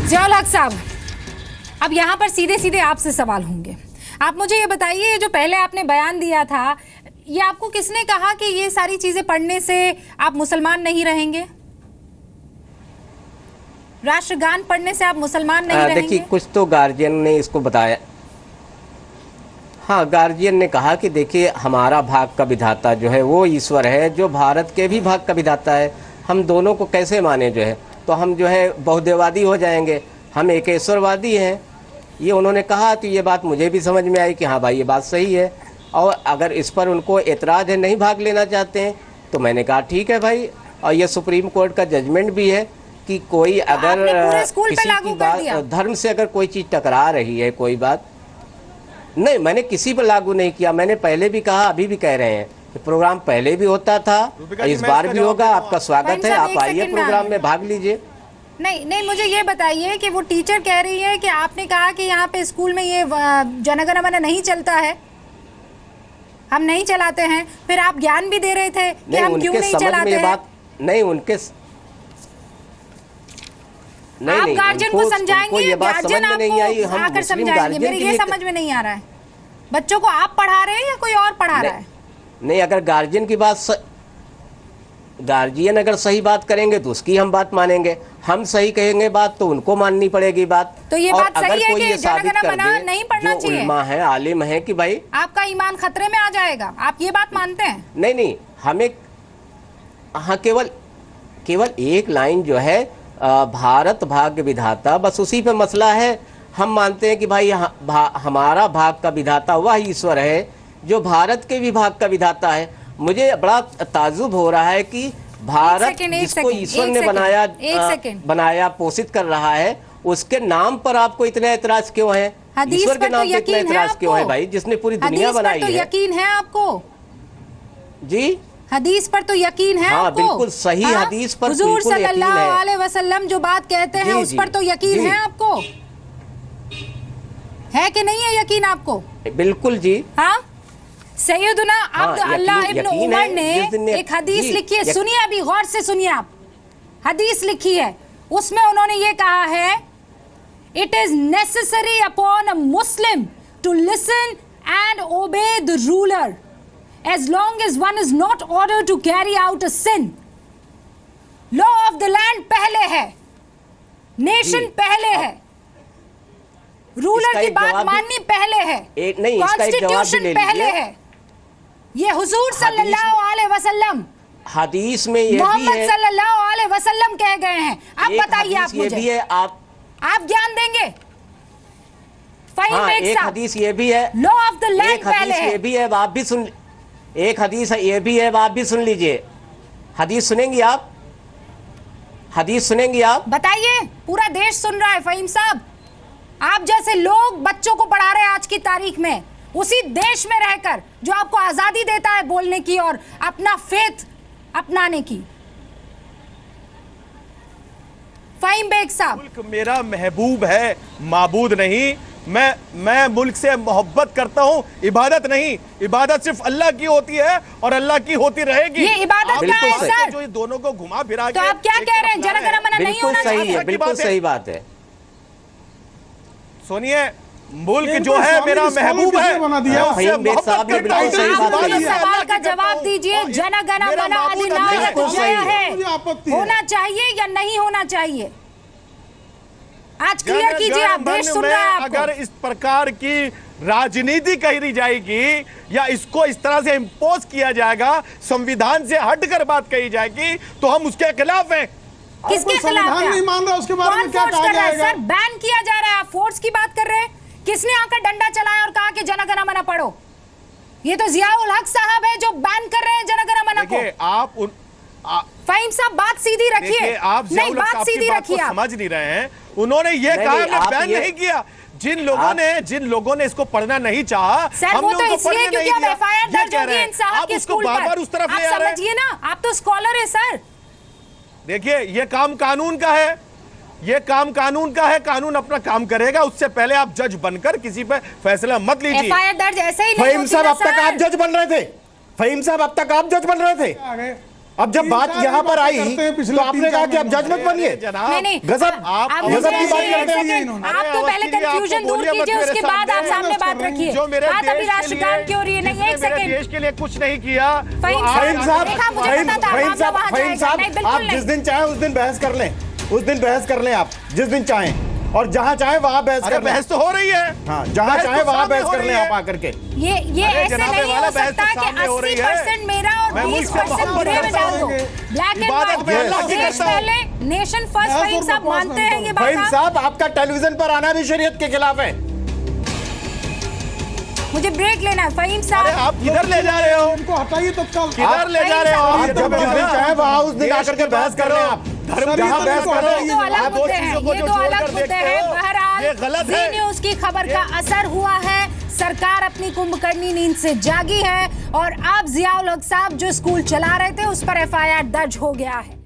ज़ियाउल हक साहब, अब यहाँ पर सीधे सीधे आपसे सवाल होंगे। आप मुझे ये बताइए, जो पहले आपने बयान दिया था, ये आपको किसने कहा कि ये सारी चीजें पढ़ने से आप मुसलमान नहीं रहेंगे? राष्ट्रगान पढ़ने से आप मुसलमान नहीं रहेंगे? देखिए, कुछ तो गार्जियन ने इसको बताया। हाँ, गार्जियन ने कहा कि देखिए, हमारा भाग का विधाता जो है वो ईश्वर है, जो भारत के भी भाग का विधाता है। हम दोनों को कैसे माने जो है, तो हम जो है बहुदेववादी हो जाएंगे, हम एकेश्वरवादी हैं। ये उन्होंने कहा, तो ये बात मुझे भी समझ में आई कि हाँ भाई, ये बात सही है। और अगर इस पर उनको एतराज़ है, नहीं भाग लेना चाहते हैं, तो मैंने कहा ठीक है भाई। और ये सुप्रीम कोर्ट का जजमेंट भी है कि कोई अगर किसी की बात, धर्म से अगर कोई चीज़ टकरा रही है, कोई बात नहीं, मैंने किसी पर लागू नहीं किया। मैंने पहले भी कहा, अभी भी कह रहे हैं कि प्रोग्राम पहले भी होता था, इस बार भी होगा। आपका स्वागत है, आप आइए प्रोग्राम में भाग लीजिए। नहीं, मुझे ये बताइए कि वो टीचर कह रही है कि आपने कहा कि यहाँ पे स्कूल में ये जन गण मन नहीं चलता है, हम नहीं चलाते हैं, फिर आप ज्ञान भी दे रहे थे कि हम क्यों नहीं चलाते हैं। बात नहीं, उनके आप गार्जियन को समझाएंगे, गार्जियन आपको आकर समझाएंगे। मेरे ये समझ में नहीं आ रहा है, बच्चों को आप पढ़ा रहे हैं या कोई और पढ़ा रहा है? नहीं, अगर गार्जियन की बात गार्जियन अगर सही बात करेंगे तो उसकी हम बात मानेंगे, हम सही कहेंगे बात तो उनको माननी पड़ेगी बात। तो ये बात सही है कि जन गण मन नहीं पढ़ना चाहिए? उलमा है, आलिम है कि भाई आपका ईमान खतरे में आ जाएगा, आप ये बात मानते हैं? नहीं, हमें हाँ, केवल एक लाइन जो है, भारत भाग्य विधाता, बस उसी पे मसला है। हम मानते हैं कि भाई हमारा भाग का विधाता वह ईश्वर है जो भारत के भी भाग का विधाता है। मुझे बड़ा ताज्जुब हो रहा है कि भारत जिसको ईश्वर ने बनाया पोषित कर रहा है, उसके नाम पर आपको इतना एतराज क्यों है? ईश्वर के नाम पे इतना एतराज क्यों है भाई, जिसने पूरी दुनिया बनाई है? यकीन है आपको? जी, हदीस पर तो यकीन है? हाँ, बिल्कुल सही। हदीस पर हुजूर सल्लल्लाहु अलैहि वसल्लम जो बात कहते हैं उस पर तो यकीन है आपको? है कि नहीं है यकीन आपको? बिल्कुल जी। हाँ, सैयदुना अब्दुल्लाह इब्न उमर ने एक हदीस लिखी है, सुनिए, अभी गौर से सुनिए आप। हदीस लिखी है, उसमें उन्होंने ये कहा है, it is necessary upon a Muslim to listen and obey the ruler as long as one is not ordered to carry out a sin. Law of the land पहले है, नेशन पहले है, रूलर की बात माननी पहले है, कॉन्स्टिट्यूशन पहले है। ये हुजूर सल्लल्लाहु अलैहि वसल्लम, हदीस में ये मोहम्मद सल्लल्लाहु अलैहि वसल्लम कह गए हैं। अब बताइए, आप मुझे भी है, आप ज्ञान देंगे? हाँ, एक हदीस ये भी है, लॉ ऑफ द लैंड पहले है। ये भी है, आप भी सुन, एक हदीस है ये भी है, आप भी सुन लीजिए। हदीस सुनेंगी आप? हदीस सुनेंगी आप? बताइए, पूरा देश सुन रहा है फहीम साहब। आप जैसे लोग बच्चों को पढ़ा रहे हैं आज की तारीख में, उसी देश में रहकर जो आपको आजादी देता है बोलने की और अपना फेथ अपनाने की। फहीम बेग साहब, मुल्क मेरा महबूब है, माबूद नहीं। मैं मुल्क से मोहब्बत करता हूँ, इबादत नहीं। इबादत सिर्फ अल्लाह की होती है और अल्लाह की होती रहेगी। ये इबादत क्या है सर? जो ये दोनों को घुमा फिरा तो आप क्या कह रहे हैं, जन गण मन नहीं होना चाहिए? बिल्कुल सही बात है। सुनिए, मुल्क जो है मेरा महबूब है, सवाल का जवाब दीजिए। जन गण मन अधिनायक जय है, होना चाहिए या नहीं होना चाहिए? आज क्लियर कीजिए, आप देश सुन रहा है आपको। अगर इस प्रकार की राजनीति कही जाएगी या इसको इस तरह से इम्पोज किया जाएगा, संविधान से हटकर बात कही जाएगी, तो हम उसके खिलाफ हैं। किसके खिलाफ है? नहीं मान रहा, उसके बारे में क्या कहा जाएगा? सर, बैन किया जा रहा है, आप फोर्स की बात कर रहे हैं। किसने आकर डंडा चलाया और कहा कि जन गण मन पढ़ो? ये तो ज़ियाउल हक साहब है जो बैन कर रहे हैं जन गण मन को। आप फहीम साहब, बात सीधी रखिए। आप नहीं, बात सीधी रखिए, आप समझ नहीं रहे हैं। उन्होंने ये कहा, हमने बैन नहीं किया। जिन लोगों ने इसको पढ़ना नहीं चाहा, सर, वो तो इसलिए क्योंकि अब एफआईआर दर्ज होगी इन साहब के स्कूल पर। बार-बार उस तरफ ले आ रहे हैं। समझिए ना, आप तो स्कॉलर है सर। देखिए, ये काम कानून का है, ये काम कानून का है, कानून अपना काम करेगा। उससे पहले आप जज बनकर किसी पे फैसला मत लीजिए। एफआईआर दर्ज ऐसे ही नहीं फहीम साहब, अब तक आप जज बन रहे थे। फहीम साहब, अब तक आप जज बन रहे थे। अब जब बात यहाँ पर आई तो आपने कहा कि आप जज मत बनिए। नहीं गजब, आप गजब की बात करते हैं इन्होंने। आप तो पहले कंफ्यूजन दूर कीजिए, उसके बाद आप सामने बात रखिए। बात अभी राष्ट्रगान की हो रही है। नहीं, एक सेकंड, देश के लिए कुछ नहीं किया। फहीम साहब, आप जिस दिन चाहे उस दिन बहस कर लें, उस दिन बहस कर लें, आप जिस दिन चाहें, और जहां चाहे वहां बहस कर लें। बहस तो हो रही है। हाँ, जहां चाहे वहां बहस कर लें आप आकर के। ये ऐसे नहीं हो सकता कि 80% मेरा और 20% ग्रे में डाल दो। ब्लैक एंड व्हाइट, देश पहले, नेशन फर्स्ट। फहीम साहब मानते हैं ये बात? फहीम साहब, आपका टेलीविजन पर आना भी शरीयत के खिलाफ है। मुझे ब्रेक लेना है फहीम साहब। आप किधर ले जा रहे हो? उनको हटाइए तत्काल। किधर ले जा रहे हो? आप जब जिस दिन चाहे वहां उस दिन आकर के बहस कर रहे हैं आप। जहां बहस कर रहे ये तो अलग मुद्दे हैं, ये तो अलग मुद्दे हैं। बहरहाल ये गलत है। जी न्यूज़ की खबर का असर हुआ है। सरकार अपनी कुंभकर्णी नींद से जागी है और अब जियाउल हक साहब जो स्कूल चला रहे थे उस पर FIR दर्ज हो गया है।